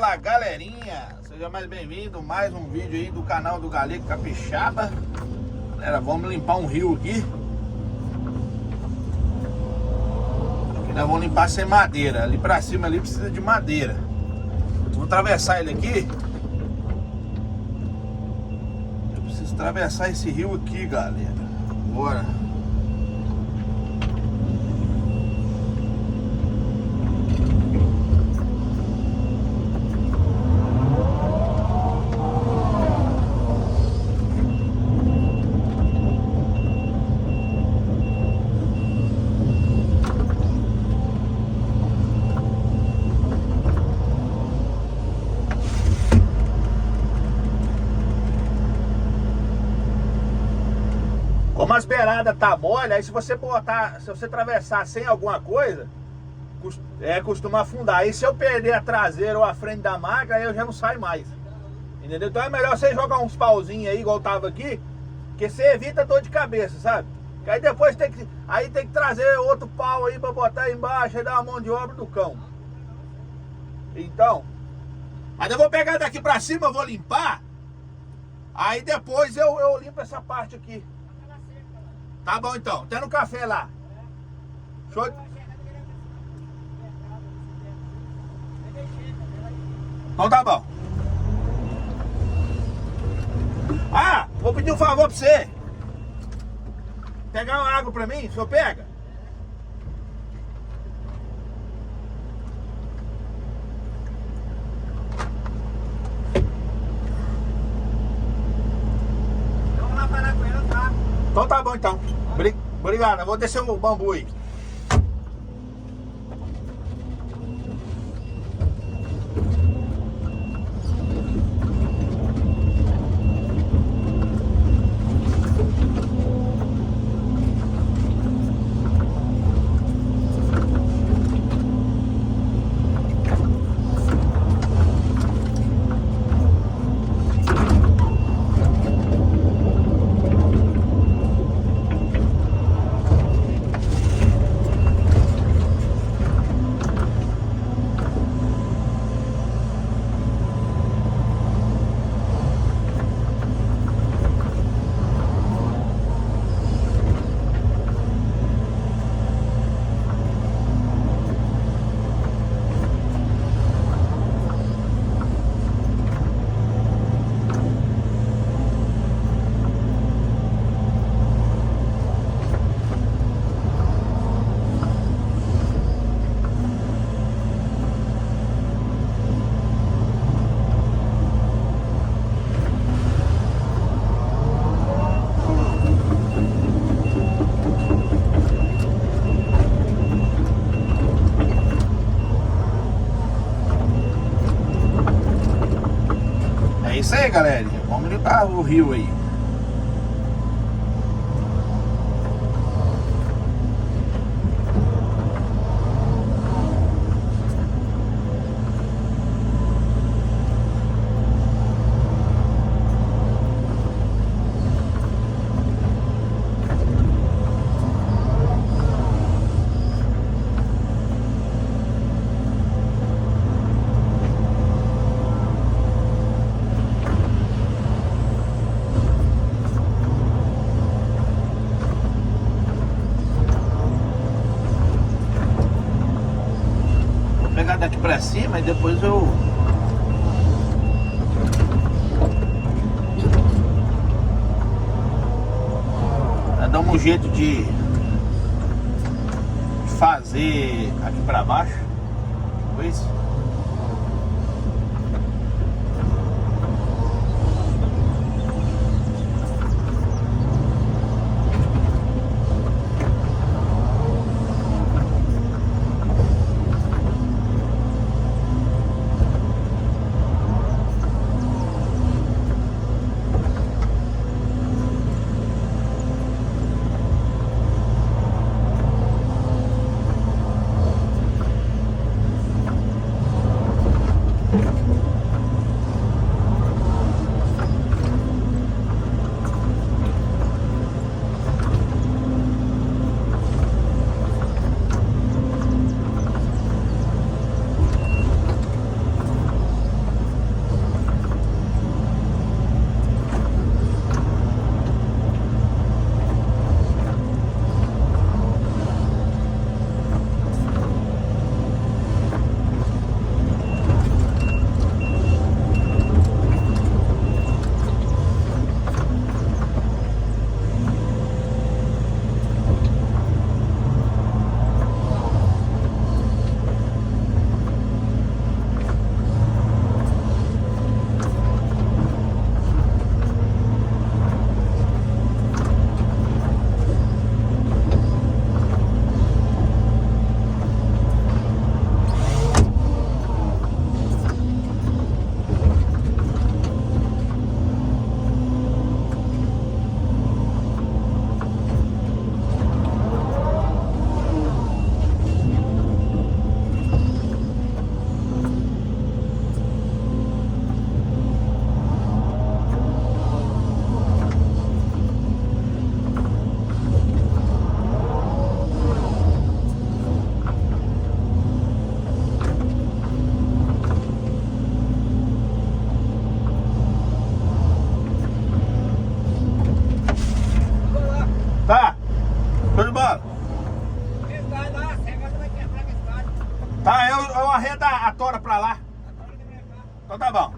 Fala galerinha, seja mais bem-vindo, mais um vídeo aí do canal do Galego Capixaba. Galera, vamos limpar um rio aqui. Aqui nós vamos limpar sem madeira. Ali pra cima ali precisa de madeira. Vou atravessar ele aqui. Eu preciso atravessar esse rio aqui, galera. Bora. Como as beiradas tá mole, aí se você atravessar sem alguma coisa, costuma afundar. Aí se eu perder a traseira ou a frente da máquina, aí eu já não saio mais. Entendeu? Então é melhor você jogar uns pauzinhos aí, igual tava aqui, que você evita dor de cabeça, sabe? Que aí depois tem que trazer outro pau aí pra botar aí embaixo e dar uma mão de obra do cão. Então, mas eu vou pegar daqui pra cima, eu vou limpar. Aí depois eu limpo essa parte aqui. Tá bom então, tem no café lá. Show. Então tá bom. Ah, vou pedir um favor pra você. Pegar uma água pra mim, o senhor pega? Vamos lá parar com ele, tá? Então tá bom então. Obrigado, eu vou descer o bambu aí. É isso aí, galerinha. Vamos limpar o rio aí. Daqui pra cima e depois eu dar um jeito de fazer aqui pra baixo depois. hora pra lá. Então tá bom.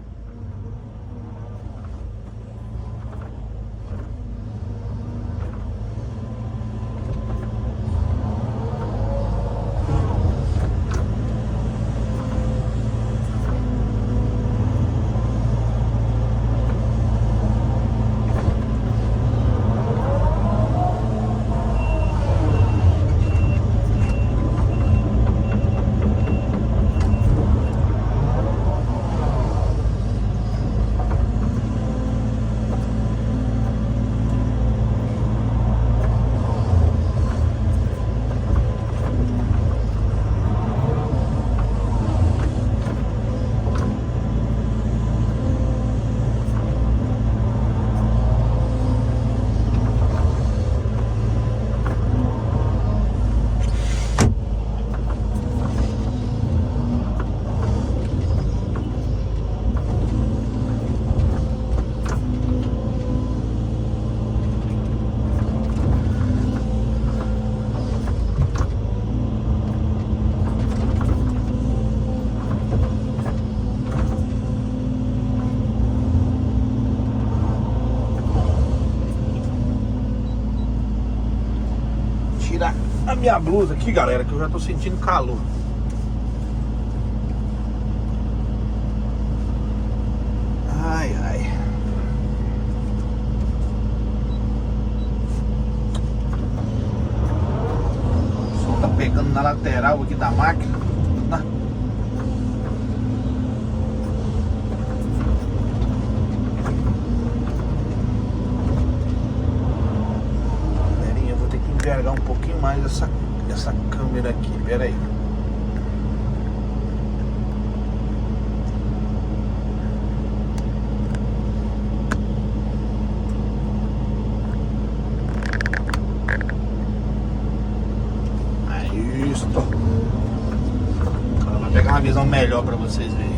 Tirar a minha blusa aqui, galera, que eu já tô sentindo calor. Ai, ai. O sol tá pegando na lateral aqui da máquina. Galerinha, eu vou ter que envergar um pouquinho mais essa câmera aqui. Pera aí. Isso. Vou pegar uma visão melhor para vocês verem.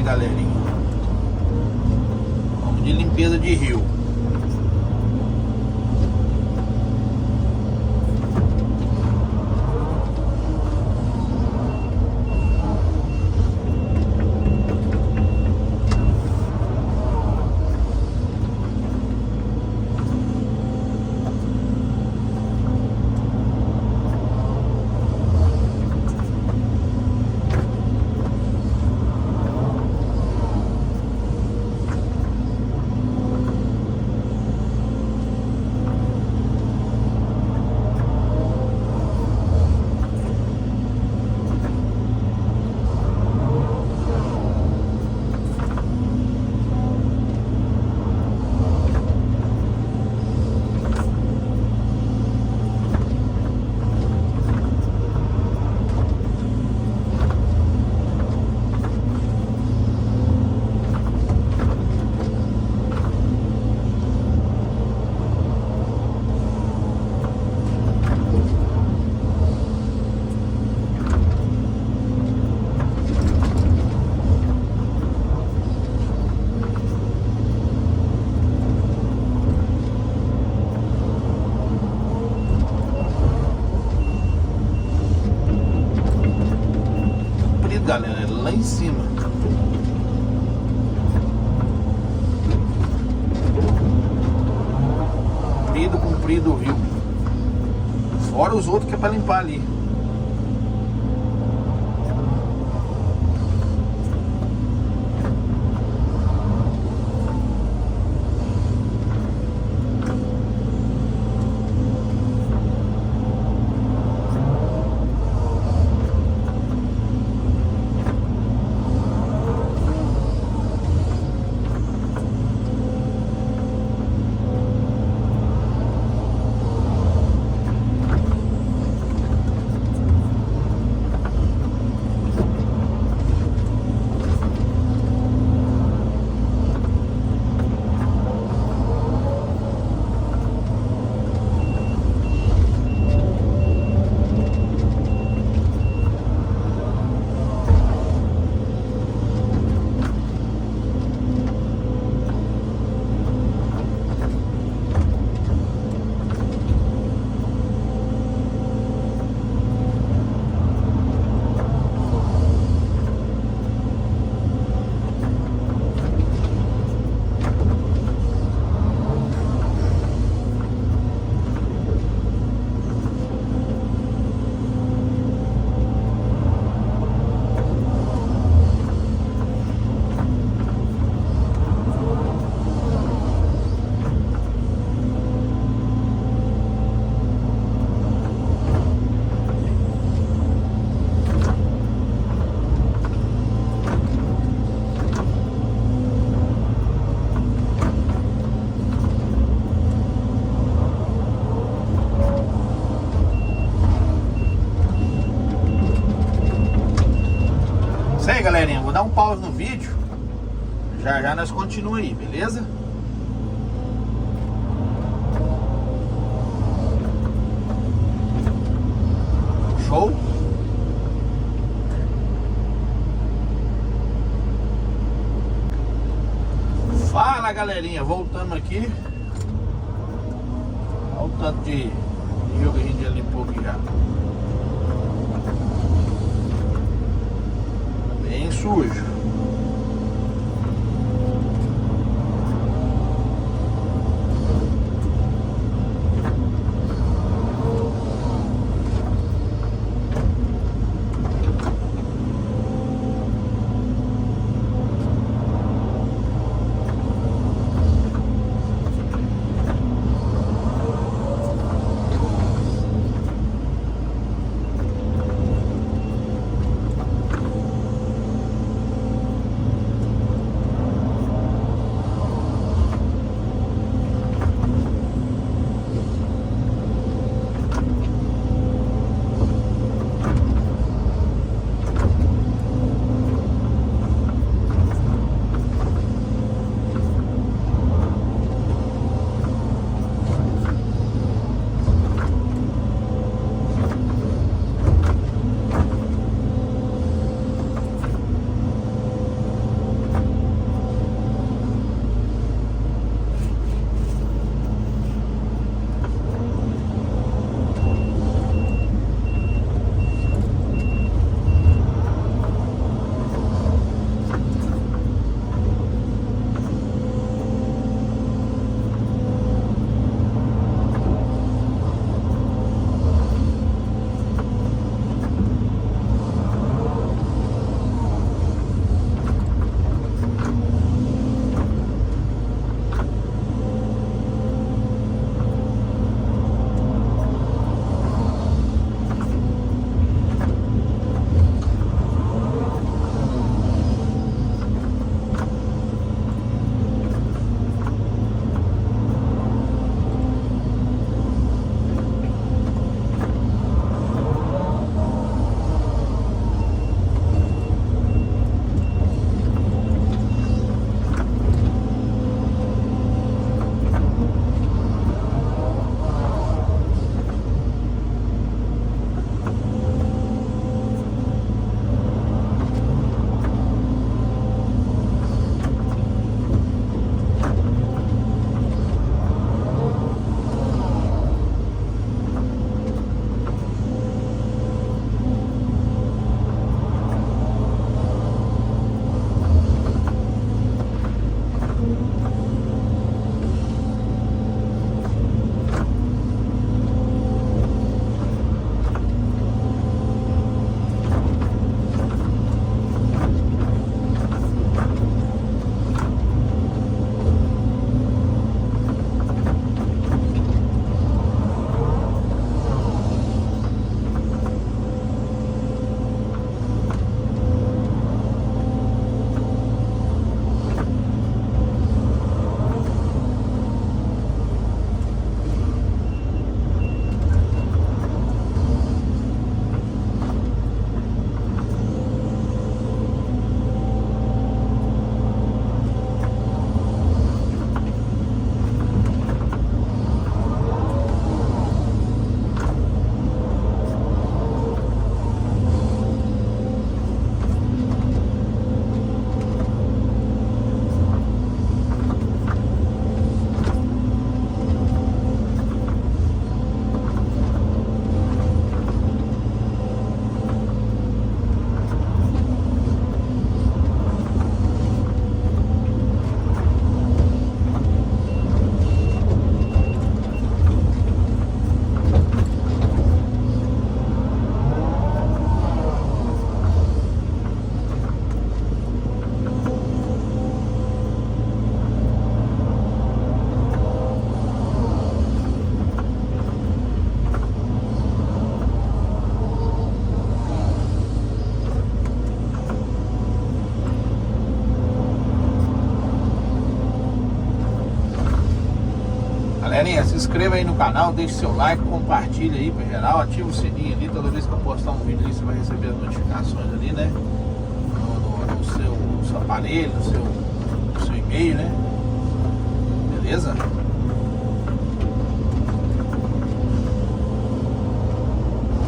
Galerinha, vamos de limpeza de rio. em cima. Comprido o rio. Fora os outros que é pra limpar ali. Isso aí, galerinha, vou dar um pause no vídeo. Já já nós continuamos aí, beleza? Show? Fala, galerinha, voltamos aqui. Olha o tanto de rio que a gente já limpou aqui já. Bem sujo. inscreva aí no canal, deixe seu like, compartilha aí pra geral, ativa o sininho ali, toda vez que eu postar um vídeo ali, você vai receber as notificações ali, né? No seu aparelho, no seu e-mail, né? Beleza?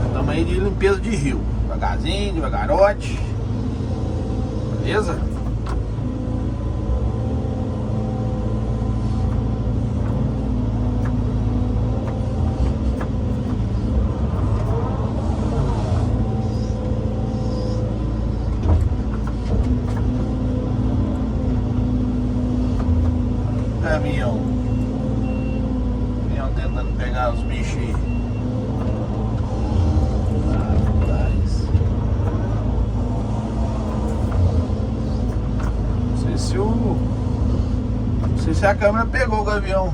Estamos aí de limpeza de rio, devagarzinho, devagarote. Beleza? Caminhão tentando pegar os bichos aí. Não sei se a câmera pegou o gavião.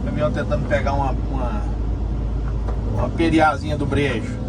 O caminhão tentando pegar uma periazinha do brejo.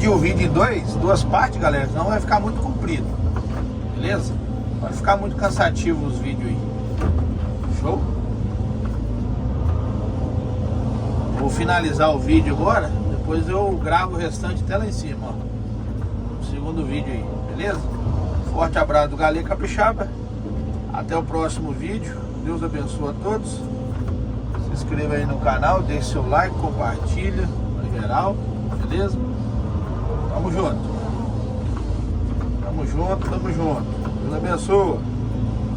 dividir o vídeo em duas partes, galera, senão vai ficar muito comprido. Beleza? Vai ficar muito cansativo os vídeos aí. Show? Vou finalizar o vídeo agora. Depois eu gravo o restante até lá em cima, ó. O segundo vídeo aí, beleza? Forte abraço do Galê Capixaba. Até o próximo vídeo. Deus abençoe a todos. Se inscreva aí no canal, deixe seu like, compartilha em geral, beleza? Tamo junto. Tamo junto, tamo junto. Deus abençoe.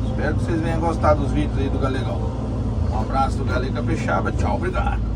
Espero que vocês venham gostar dos vídeos aí do Galegão. Um abraço do Galê Capixaba. Tchau, obrigado.